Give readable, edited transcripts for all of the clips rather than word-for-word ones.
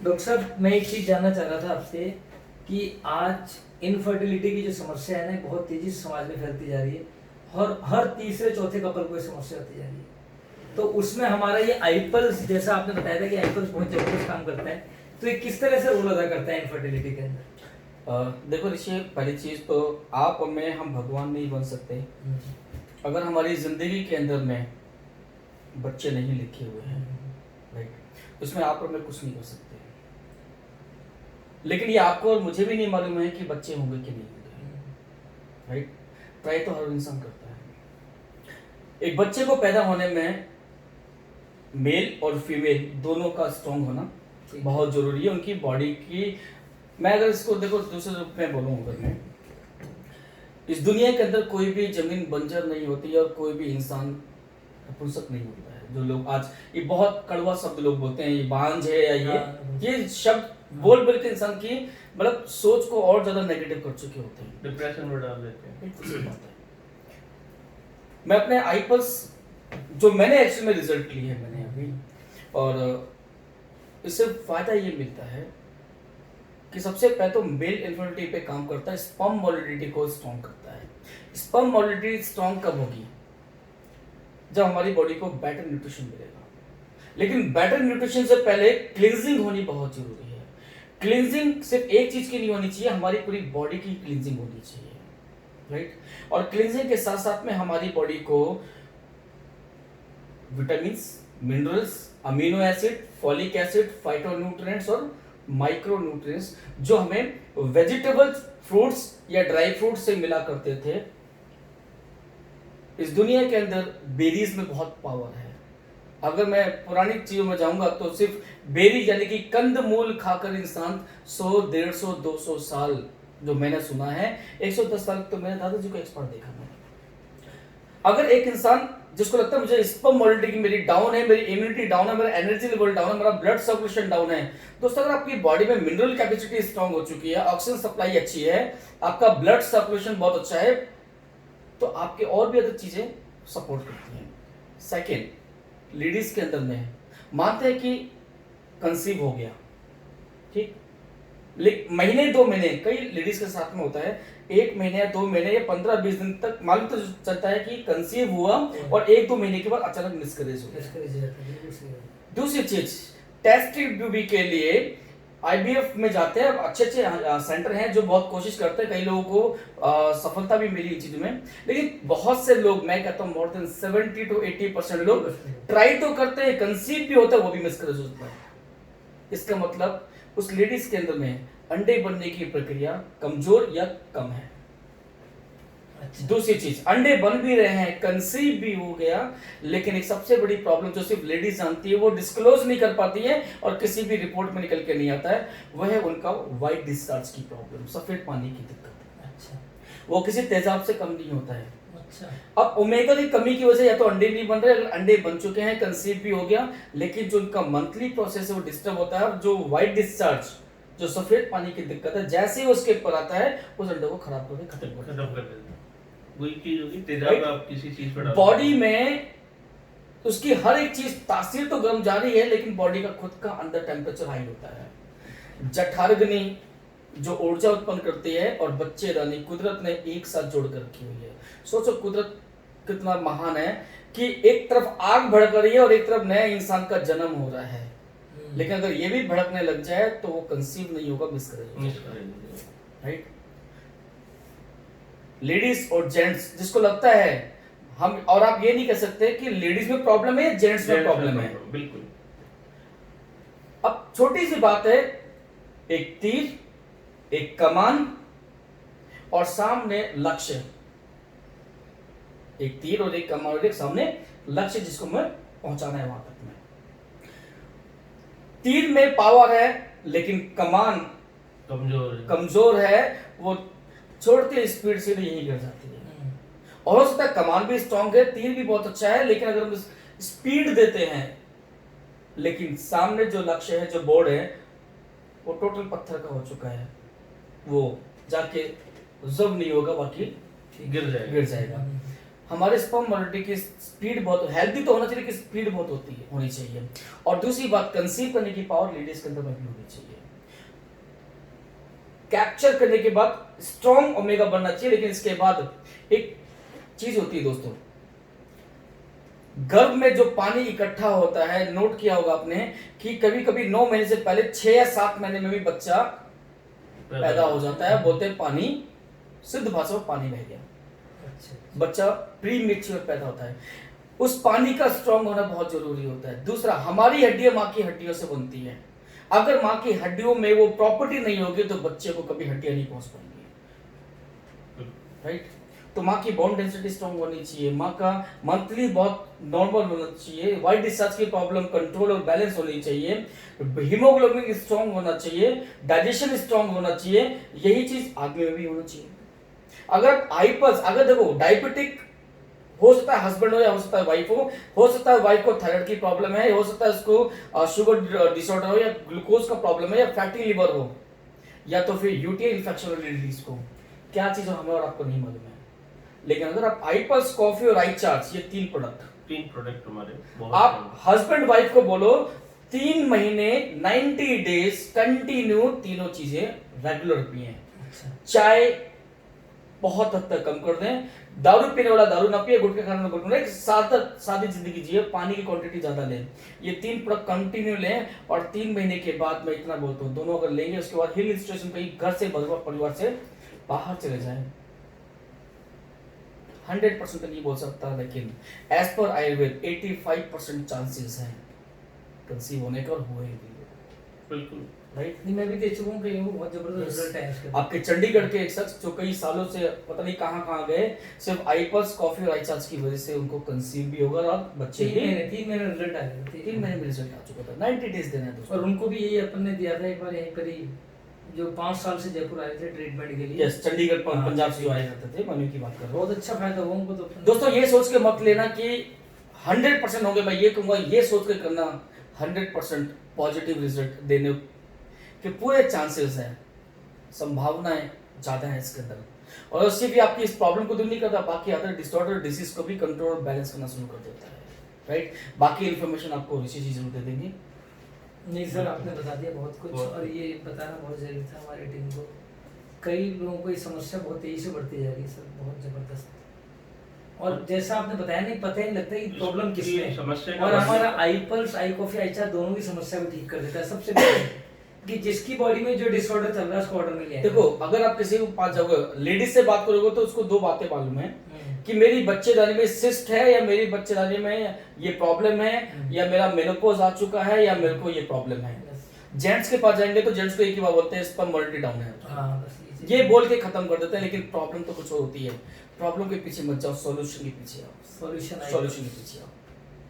Doctor साहब, मैं एक चीज जानना चाह रहा था आपसे कि आज इनफर्टिलिटी की जो समस्या है ना, बहुत तेजी से समाज में फैलती जा रही है। हर तीसरे चौथे कपल को ये समस्या होती जा रही है। तो उसमें हमारा ये आईपल्स, जैसा आपने बताया था कि आईपल्स बहुत जबरदस्त काम करता है, तो ये किस तरह से रोल अदा करता है इनफर्टिलिटी के अंदर? देखो ऋषि, पहली चीज तो आप और मैं, हम भगवान नहीं बन सकते अगर हमारी जिंदगी के अंदर में बच्चे नहीं लिखे हुए हैं, राइट। उसमें आप और मैं कुछ नहीं कर सकते। लेकिन ये आपको और मुझे भी नहीं मालूम है कि बच्चे होंगे कि नहीं होंगे, राइट। ट्राई तो हर इंसान करता है। एक बच्चे को पैदा होने में मेल और फीमेल दोनों का स्ट्रॉन्ग होना बहुत जरूरी है। उनकी बॉडी की, मैं अगर इसको देखो दूसरे रूप में बोलूँ, अगर मैं इस दुनिया के अंदर कोई भी जमीन बंजर नहीं होती है और कोई भी इंसान नपुंसक नहीं होता है। जो लोग आज ये बहुत कड़वा शब्द लोग बोलते हैं, ये बांझ है या ये शब्द बोल बोल के इंसान की मतलब सोच को और ज्यादा नेगेटिव कर चुके होते हैं, डिप्रेशन में डाल देते हैं। बिल्कुल बात है। मैं अपने आईपल्स जो मैंने एक्चुअली में रिजल्ट लिए हैं मैंने अभी, और इससे फायदा ये मिलता है कि सबसे पहले तो मेल इन्फर्टिलिटी पे काम करता है, स्पर्म मोलिडिटी को स्ट्रॉन्ग करता है। स्पर्म मोलिडिटी स्ट्रॉन्ग कब होगी? जब हमारी बॉडी को बेटर न्यूट्रिशन मिलेगा। लेकिन बेटर न्यूट्रिशन से पहले क्लींजिंग होनी बहुत जरूरी है। क्लींजिंग सिर्फ एक चीज की नहीं होनी चाहिए, हमारी पूरी बॉडी की क्लींजिंग होनी चाहिए, राइट। और क्लींजिंग के साथ साथ में हमारी बॉडी को vitamins, minerals, amino acid, folic acid, phytonutrients और माइक्रो न्यूट्रिएंट्स जो हमें वेजिटेबल्स, फ्रूट्स या ड्राई फ्रूट से मिला करते थे, इस दुनिया के अंदर बेरीज में बहुत पावर है। अगर मैं पुरानी चीजों में जाऊंगा तो सिर्फ बेरी यानी कि कंद मूल खाकर इंसान 100, 150, 200 साल, जो मैंने सुना है 110 साल तो मैंने दादाजी को एक्सपर्ट देखा मैंने। अगर एक इंसान जिसको लगता है मुझे स्पर्म मोलिडिटी मेरी डाउन है, मेरी इम्यूनिटी डाउन है, मेरा एनर्जी लेवल डाउन है, मेरा ब्लड सर्कुलेशन डाउन है, दोस्तों अगर आपकी बॉडी में मिनरल कैपेसिटी स्ट्रांग हो चुकी है, ऑक्सीजन सप्लाई अच्छी है, आपका ब्लड सर्कुलेशन बहुत अच्छा है, तो आपके और भी अदर चीजें सपोर्ट करती हैं। सेकेंड, लेडीज के अंदर में मानते हैं कि कंसीव हो गया, ठीक, महीने 2 महीने कई लेडीज के साथ में होता है, 1 महीने या 2 महीने या 15-20 दिन तक मालूम तो चलता है कि कंसीव हुआ और 1-2 महीने के बाद अचानक मिसकैरेज हो गया। दूसरी चीज, टेस्ट ट्यूब के लिए आईवीएफ में जाते हैं, अच्छे सेंटर हैं जो बहुत कोशिश करते हैं, कई लोगों को सफलता भी मिली इन चीजों में। लेकिन बहुत से लोग, मैं कहता हूँ मोर देन 70 to 80% लोग ट्राई तो करते हैं, कंसीव भी होता है, वो भी मिसकैरेज होता है। इसका मतलब उस लेडीज के अंदर में अंडे बनने की प्रक्रिया कमजोर या कम है। अच्छा। दूसरी चीज, अंडे बन भी रहे हैं, कंसीव भी हो गया, लेकिन एक सबसे बड़ी प्रॉब्लम जो सिर्फ लेडीज जानती है, वो डिस्क्लोज नहीं कर पाती है और किसी भी रिपोर्ट में निकल के नहीं आता है, वह है उनका व्हाइट डिस्चार्ज की प्रॉब्लम, सफेद पानी की दिक्कत। अच्छा। वो किसी तेजाब से कम नहीं होता है। अच्छा। अब ओमेगा की कमी की वजह से या तो अंडे नहीं बन रहे, अगर अंडे बन चुके हैं, कंसीव भी हो गया, लेकिन जो उनका मंथली प्रोसेस है वो डिस्टर्ब होता है। जो व्हाइट डिस्चार्ज, जो सफेद पानी की दिक्कत है, जैसे ही उसके ऊपर आता है उस अंडे को खराब करके खत्म कर देता है। वही चीज होगी, तेजाब आप किसी चीज पर बॉडी में उसकी हर एक चीज, तासीर तो गर्म जा रही है, लेकिन बॉडी का खुद का अंदर टेम्परेचर हाई होता है। जठराग्नि जो ऊर्जा उत्पन्न करती है और बच्चे दानी कुदरत ने एक साथ जोड़ कर रखी हुई है। सोचो कुदरत कितना महान है कि एक तरफ आग भड़क रही है और एक तरफ नए इंसान का जन्म हो रहा है, लेकिन अगर ये भी भड़कने लग जाए तो वो कंसीव नहीं होगा, मिसकैरेज, राइट। लेडीज और जेंट्स जिसको लगता है हम, और आप ये नहीं कह सकते कि लेडीज में प्रॉब्लम है, जेंट्स में प्रॉब्लम है, बिल्कुल। अब छोटी सी बात है, एक तीर, एक कमान और सामने लक्ष्य, एक तीर और एक कमान और एक सामने लक्ष्य जिसको मैं पहुंचाना है वहां तक में। तीर में पावर है लेकिन कमान कमजोर है, वो छोड़ते स्पीड से भी यही गिर जाती है। और हो सकता है कमान भी स्ट्रांग है, तीर भी बहुत अच्छा है, लेकिन अगर हम स्पीड देते हैं, लेकिन सामने जो लक्ष्य है, जो बोर्ड है, वो टोटल पत्थर का हो चुका है, वो जाके जब नहीं होगा, बाकी गिर जाएगा। हमारे स्पर्म मोटिलिटी की स्पीड बहुत, हेल्दी तो होना चाहिए लेकिन स्पीड बहुत होनी चाहिए। और दूसरी बात, कंसीव करने की पावर लेडीज के अंदर में भी होनी चाहिए। कैप्चर करने के बाद स्ट्रॉन्ग ओमेगा बनना चाहिए। लेकिन इसके बाद एक चीज होती है दोस्तों, गर्भ में जो पानी इकट्ठा होता है, नोट किया होगा आपने कि कभी कभी 9 महीने से पहले 6 या 7 महीने में भी बच्चा पैदा हो जाता है। बोलते हैं पानी, सिद्ध भाषा में पानी बह गया, अच्छा। बच्चा प्री मेच्योर पैदा होता है। उस पानी का स्ट्रॉन्ग होना बहुत जरूरी होता है। दूसरा, हमारी हड्डियां माँ की हड्डियों से बनती है। अगर माँ की हड्डियों में वो प्रॉपर्टी नहीं होगी तो बच्चे को कभी हड्डियां नहीं पहुंच पाएंगी, राइट। तो माँ की बोन डेंसिटी स्ट्रॉन्ग होनी चाहिए, माँ का मंथली बहुत नॉर्मल होना चाहिए, वाइट डिस्चार्ज की प्रॉब्लम कंट्रोल और बैलेंस होनी चाहिए, हीमोग्लोबिन स्ट्रॉन्ग होना चाहिए, डाइजेशन स्ट्रॉन्ग होना चाहिए। यही चीज आदमी में भी होना चाहिए। अगर हाइपर्स, अगर देखो डायबिटिक हो सकता है हस्बैंड हो या हो सकता है वाइफ हो सकता है वाइफ को थायराइड की प्रॉब्लम है, हो सकता है उसको शुगर डिसऑर्डर हो, या ग्लूकोज का प्रॉब्लम है, या फैटी लिवर हो, या तो फिर यूटीआई इन्फेक्शन और डिजीज को। क्या चीज हमें और आपको नहीं मालूम है। लेकिन अगर आप आईपल्स, कॉफी और आई चार्ट्स, ये 3 प्रोडक्ट हमारे आप हस्बैंड वाइफ को बोलो 3 महीने 90 डेज कंटिन्यू तीनों चीजें रेगुलर पिए। अच्छा। चाय बहुत हद तक कम कर दें, दारू पीने वाला दारू ना पिए, गुटखा खाने वाला गुटखा ना, एक सादी जिंदगी जिए, पानी की क्वांटिटी ज्यादा लें। ये 3 प्रोडक्ट कंटिन्यू लें और 3 महीने के बाद मैं इतना बोलता हूँ, दोनों अगर लेंगे उसके बाद हिल स्टेशन कहीं घर से परिवार से बाहर चले जाएं। 100% तो नहीं बोल सकता, लेकिन एज पर आयुर्वेद 85% चांसेस हैं कंसीव होने का और हुए भी, बिल्कुल, राइट। नहीं, मैं भी देख चुका हूँ कहीं, वो बहुत जबरदस्त रिजल्ट है इसके। आपके चंडीगढ़ के एक शख्स जो कई सालों से पता नहीं कहाँ गए, सिर्फ आईपल्स, कॉफी और आई चार्ज की वजह से उनको कंसीव भी होगा और बच्चे 3 महीने रिजल्ट आ गया। 3 महीने में रिजल्ट आ चुका था। 90 डेज देना है दोस्तों। और उनको भी यही अपन ने दिया था एक बार, यहीं पर ही, जो 5 साल से जयपुर आए थे ट्रीटमेंट के लिए। यस, चंडीगढ़ पंजाब से जो आए करते थे, मनु की बात कर रहा हूँ। बहुत अच्छा फायदा हुआ उनको तो। दोस्तों ये सोच के मत लेना कि 100% होंगे, मैं ये कहूंगा ये सोच के करना 100% पॉजिटिव रिजल्ट देने के पूरे चांसेस हैं, संभावनाएं ज्यादा है इसके अंदर। और उससे भी आपकी इस प्रॉब्लम को दूर नहीं करता, बाकी अदर डिसऑर्डर डिसीज को भी कंट्रोल बैलेंस करना शुरू कर देता है, राइट। बाकी इन्फॉर्मेशन आपको ऋषि जी जरूर दे देंगे। नहीं सर, आपने बता दिया बहुत कुछ, और ये बताना बहुत जरूरी था हमारी टीम को। कई लोगों को ये समस्या बहुत तेजी से बढ़ती जा रही है सर, बहुत जबरदस्त। और जैसा आपने बताया, नहीं पता ही नहीं लगता कि प्रॉब्लम किसमें है। समस्या और हमारा आई पल्स, आई कॉफी, आई चाय दोनों की समस्या को ठीक कर देता है। सबसे पहले कि जिसकी बॉडी में जो डिसऑर्डर चल रहा है उसको ऑर्डर में लिया। देखो, अगर आप किसी को पास जाओगे, लेडीज से बात करोगे तो उसको 2 बातें मालूम है कि मेरी बच्चेदानी में सिस्ट है, या मेरी बच्चेदानी में ये प्रॉब्लम है, या मेरा मेनोपॉज आ चुका है, या मेरे को ये प्रॉब्लम है। जेंट्स के पास जाएंगे तो जेंट्स को एक ही बात बोलते हैं, स्पर्म मोटिलिटी डाउन है। हाँ, बस ये बोल के खत्म कर देते हैं, लेकिन प्रॉब्लम तो कुछ और होती है। प्रॉब्लम के पीछे मत जाओ, सॉल्यूशन के पीछे आओ। सॉल्यूशन के पीछे आओ।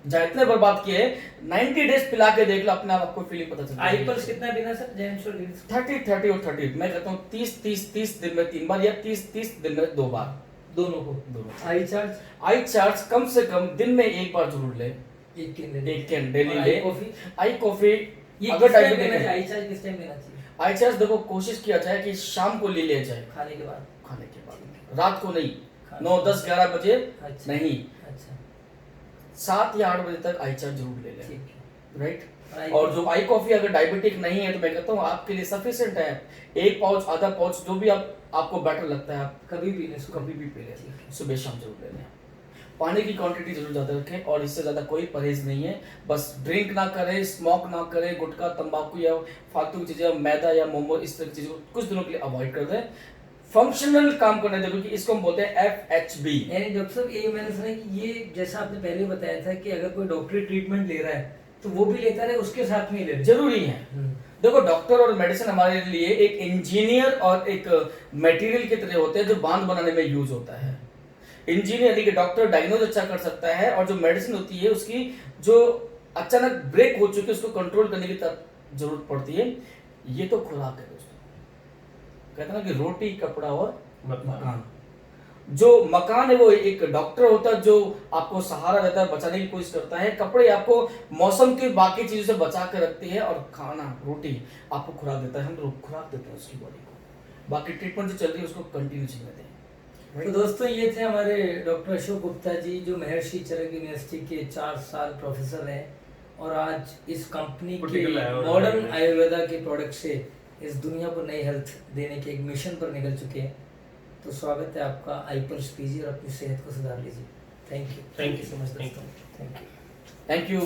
जहाँ इतने बर्बाद किए, 90 डेज पिला के देख लो, अपने आप आपको फीलिंग पता चल आई पल्स कितना देना सर, जेंट्स और लेडीज? 30 और 30। मैं कहता हूँ 30 दिन में 3 बार, या 30 दिन में 2 बार, दोनों को। आई चार्ज? आई चार्ज कम से कम दिन में 1 बार जरूर ले, एक कैन डेली ले। कॉफी? आई कॉफी ये अगर किस टाइम डायबिटिक देना है, चाहिए? आई चार्ज किस टाइम देना चाहिए? आई चार्ज देखो कोशिश किया जाए कि शाम को ले लिया जाए, खाने के बाद? खाने के बाद, रात को नहीं, 9, 10, 11 बजे अच्छा। नहीं, अच्छा, 7 या 8 बजे तक आई चार्ज जरूर ले लें, ठीक है। राइट। और जो आई कॉफी अगर डायबिटिक नहीं है तो मैं कहता हूँ आपके लिए सफिशिएंट है। 1 पाउच, आधा पाउच, जो भी आपको बेटर लगता है, आप कभी भी ले, कभी भी पी लें, ठीक है। सुबह शाम जरूर ले लें। पानी की क्वांटिटी जरूर ज्यादा रखें, और इससे ज्यादा कोई परहेज नहीं है। बस ड्रिंक ना करें, स्मोक ना करें, गुटखा, तंबाकू या फालतू की चीजें, मैदा या मोमो, इस तरह की चीजों को कुछ दिनों के लिए अवॉइड कर दें। फंक्शनल काम करने दें, क्योंकि इसको हम बोलते हैं FHB। यानी डॉक्टर साहब, ये मैंने सुना कि ये जैसा आपने पहले बताया था कि अगर कोई डॉक्टरी ट्रीटमेंट ले रहा है तो वो भी लेता रहे, उसके साथ में ही ले, जरूरी है। देखो, डॉक्टर और मेडिसिन हमारे लिए एक इंजीनियर और एक मटेरियल की तरह होते हैं जो बांध बनाने में यूज होता है। इंजीनियर यानी कि डॉक्टर डायग्नोज अच्छा कर सकता है, और जो मेडिसिन होती है उसकी जो अचानक ब्रेक हो चुकी है उसको कंट्रोल करने की जरूरत पड़ती है। ये तो खुराक है दोस्तों, कहते हैं ना कि रोटी, कपड़ा और मकान। जो मकान है वो एक डॉक्टर होता है जो आपको सहारा देता है, बचाने की कोशिश करता है। कपड़े आपको मौसम की बाकी चीजों से बचा कर रखती है, और खाना, रोटी आपको खुराक देता है। हम लोग खुराक देते हैं उसकी बॉडी को, बाकी ट्रीटमेंट जो चल रही है उसको कंटिन्यू चलने दें। तो दोस्तों ये थे हमारे डॉक्टर अशोक गुप्ता जी, जो महर्षि चरक यूनिवर्सिटी के 4 साल प्रोफेसर हैं और आज इस कंपनी के Critical आयुर्वेदा मॉडर्न में। आयुर्वेदा के प्रोडक्ट से इस दुनिया को नई हेल्थ देने के एक मिशन पर निकल चुके हैं। तो स्वागत है आपका, आईपल्स पीजिए और अपनी सेहत को सुधार लीजिए। Thank you Thank you. So much Thank दोस्तों, थैंक यू। Thank you.